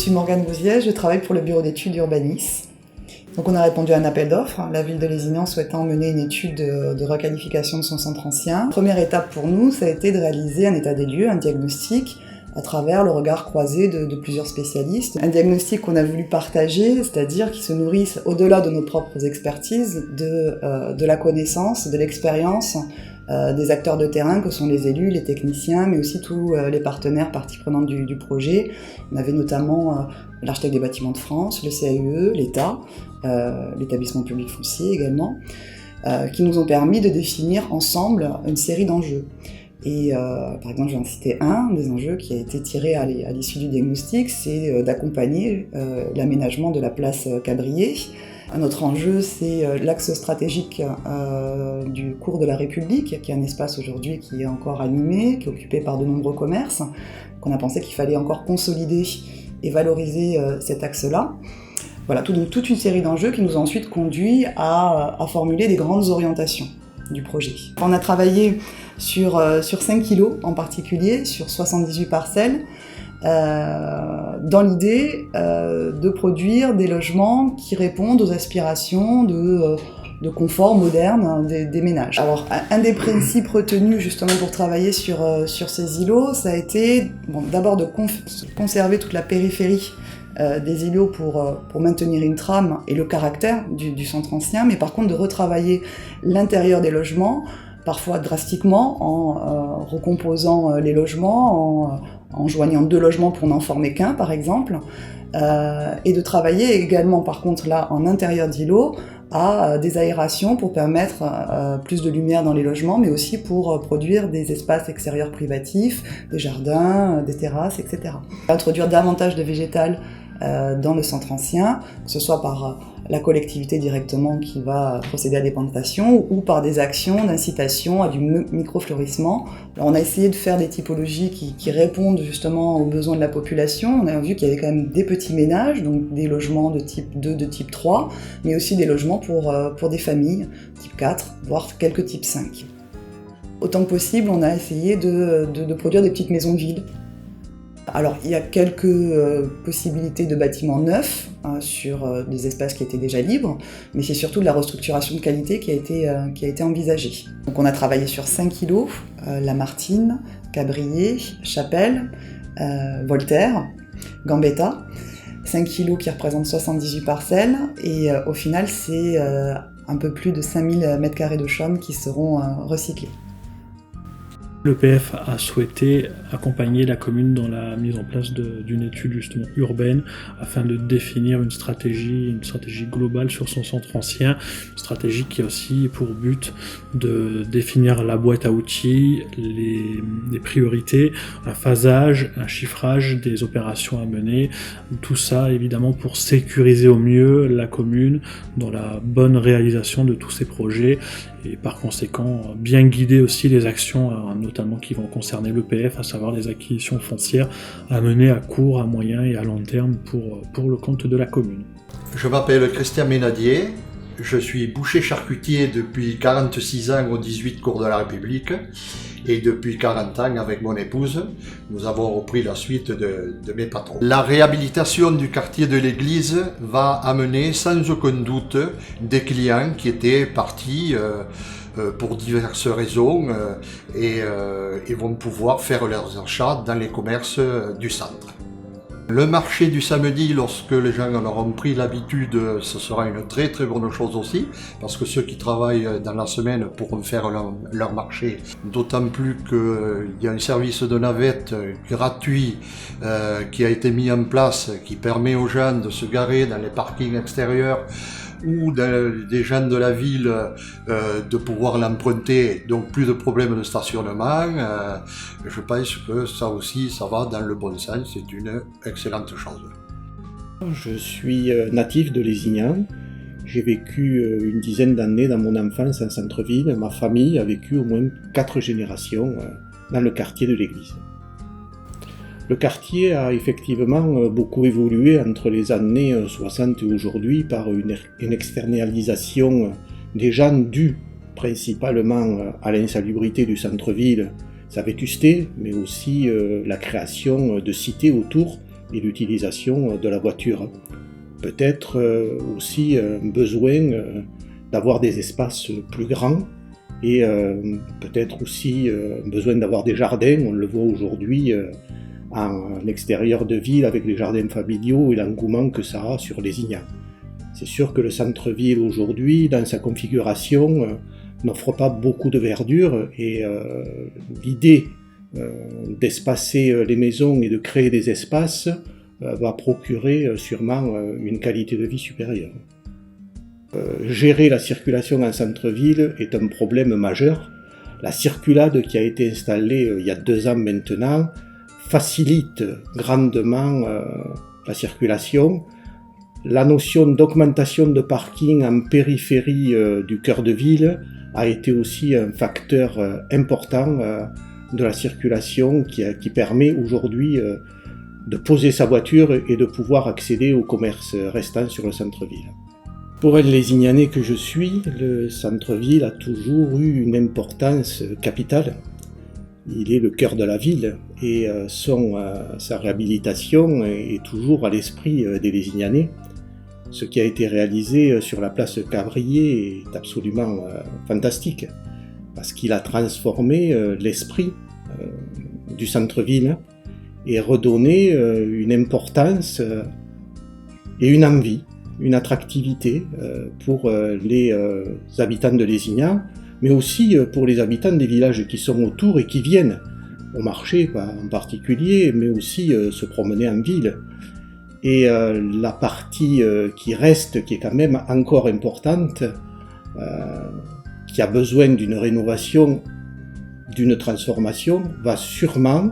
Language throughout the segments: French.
suis Morgane Bouziès, je travaille pour le bureau d'études Urbanis. Donc on a répondu à un appel d'offres, la ville de Lézignan souhaitant mener une étude de requalification de son centre ancien. Première étape pour nous, ça a été de réaliser un état des lieux, un diagnostic, à travers le regard croisé de plusieurs spécialistes. Un diagnostic qu'on a voulu partager, c'est-à-dire qui se nourrisse au-delà de nos propres expertises, de la connaissance, de l'expérience des acteurs de terrain que sont les élus, les techniciens, mais aussi tous les partenaires, parties prenantes du projet. On avait notamment l'architecte des bâtiments de France, le CAUE, l'État, l'établissement public foncier également, qui nous ont permis de définir ensemble une série d'enjeux. Et par exemple, je vais en citer un des enjeux qui a été tiré à l'issue du diagnostic, c'est d'accompagner l'aménagement de la place Cabrier. Un autre enjeu, c'est l'axe stratégique du cours de la République, qui est un espace aujourd'hui qui est encore animé, qui est occupé par de nombreux commerces, qu'on a pensé qu'il fallait encore consolider et valoriser cet axe-là. Voilà, toute une série d'enjeux qui nous ont ensuite conduit à formuler des grandes orientations du projet. On a travaillé sur 5 kilos en particulier, sur 78 parcelles, dans l'idée de produire des logements qui répondent aux aspirations de confort moderne des ménages. Alors, un des principes retenus justement pour travailler sur ces îlots, ça a été d'abord de conserver toute la périphérie des îlots pour maintenir une trame et le caractère du centre ancien, mais par contre de retravailler l'intérieur des logements, parfois drastiquement, en recomposant les logements, en joignant 2 logements pour n'en former qu'un par exemple, et de travailler également par contre là en intérieur d'îlots à des aérations pour permettre plus de lumière dans les logements, mais aussi pour produire des espaces extérieurs privatifs, des jardins, des terrasses, etc. Introduire davantage de végétal dans le centre ancien, que ce soit par la collectivité directement qui va procéder à des plantations ou par des actions d'incitation à du microfleurissement. Alors on a essayé de faire des typologies qui répondent justement aux besoins de la population. On a vu qu'il y avait quand même des petits ménages, donc des logements de type 2, de type 3, mais aussi des logements pour des familles, type 4, voire quelques types 5. Autant que possible, on a essayé de produire des petites maisons de ville. Alors, il y a quelques possibilités de bâtiments neufs sur des espaces qui étaient déjà libres, mais c'est surtout de la restructuration de qualité qui a été envisagée. Donc on a travaillé sur 5 îlots, Lamartine, Cabrier, Chapelle, Voltaire, Gambetta, 5 îlots qui représentent 78 parcelles, et au final c'est un peu plus de 5000 m² de chaume qui seront recyclés. L'EPF a souhaité accompagner la commune dans la mise en place d'une étude justement urbaine afin de définir une stratégie globale sur son centre ancien, une stratégie qui a aussi pour but de définir la boîte à outils, les priorités, un phasage, un chiffrage des opérations à mener, tout ça évidemment pour sécuriser au mieux la commune dans la bonne réalisation de tous ces projets et par conséquent bien guider aussi les actions notamment qui vont concerner l'EPF, à savoir les acquisitions foncières à mener à court, à moyen et à long terme pour le compte de la commune. Je m'appelle Christian Ménadier, je suis boucher charcutier depuis 46 ans au 18 cours de la République et depuis 40 ans avec mon épouse, nous avons repris la suite de mes patrons. La réhabilitation du quartier de l'église va amener sans aucun doute des clients qui étaient partis pour diverses raisons et vont pouvoir faire leurs achats dans les commerces du centre. Le marché du samedi, lorsque les gens en auront pris l'habitude, ce sera une très très bonne chose aussi, parce que ceux qui travaillent dans la semaine pourront faire leur marché, d'autant plus qu'il y a un service de navette gratuit qui a été mis en place, qui permet aux gens de se garer dans les parkings extérieurs ou des gens de la ville de pouvoir l'emprunter, donc plus de problèmes de stationnement. Je pense que ça aussi, ça va dans le bon sens, c'est une excellente chose. Je suis natif de Lézignan. J'ai vécu une dizaine d'années dans mon enfance en centre-ville. Ma famille a vécu au moins 4 générations dans le quartier de l'église. Le quartier a effectivement beaucoup évolué entre les années 60 et aujourd'hui par une externalisation des gens due principalement à l'insalubrité du centre-ville, sa vétusté, mais aussi la création de cités autour et l'utilisation de la voiture. Peut-être aussi un besoin d'avoir des espaces plus grands et peut-être aussi besoin d'avoir des jardins. On le voit aujourd'hui en extérieur de ville avec les jardins familiaux et l'engouement que ça a sur Lézignan. C'est sûr que le centre-ville aujourd'hui, dans sa configuration, n'offre pas beaucoup de verdure et l'idée d'espacer les maisons et de créer des espaces va procurer sûrement une qualité de vie supérieure. Gérer la circulation en centre-ville est un problème majeur. La circulade qui a été installée il y a 2 ans maintenant facilite grandement la circulation. La notion d'augmentation de parking en périphérie du cœur de ville a été aussi un facteur important de la circulation qui permet aujourd'hui de poser sa voiture et de pouvoir accéder au commerce restant sur le centre-ville. Pour un Lézignanais que je suis, le centre-ville a toujours eu une importance capitale. Il est le cœur de la ville et sa réhabilitation est toujours à l'esprit des Lézignanais. Ce qui a été réalisé sur la place Cavrier est absolument fantastique parce qu'il a transformé l'esprit du centre-ville et redonné une importance et une envie, une attractivité pour les habitants de Lézignan, mais aussi pour les habitants des villages qui sont autour et qui viennent au marché en particulier, mais aussi se promener en ville. Et la partie qui reste, qui est quand même encore importante, qui a besoin d'une rénovation, d'une transformation, va sûrement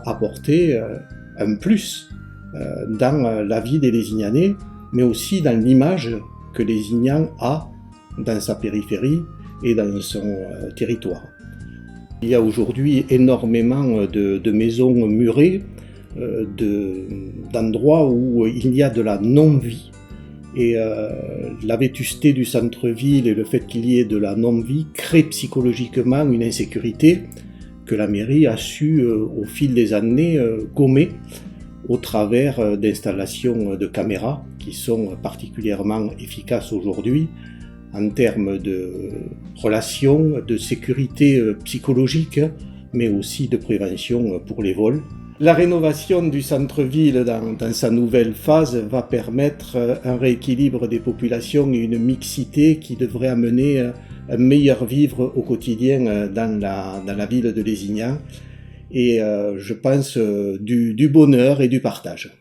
apporter un plus dans la vie des Lézignanais, mais aussi dans l'image que Lézignan a dans sa périphérie et dans son territoire. Il y a aujourd'hui énormément de maisons murées, d'endroits où il y a de la non-vie. Et la vétusté du centre-ville et le fait qu'il y ait de la non-vie crée psychologiquement une insécurité que la mairie a su au fil des années gommer au travers d'installations de caméras qui sont particulièrement efficaces aujourd'hui en termes de relations, de sécurité psychologique, mais aussi de prévention pour les vols. La rénovation du centre-ville dans sa nouvelle phase va permettre un rééquilibre des populations et une mixité qui devrait amener un meilleur vivre au quotidien dans la ville de Lézignan et je pense du bonheur et du partage.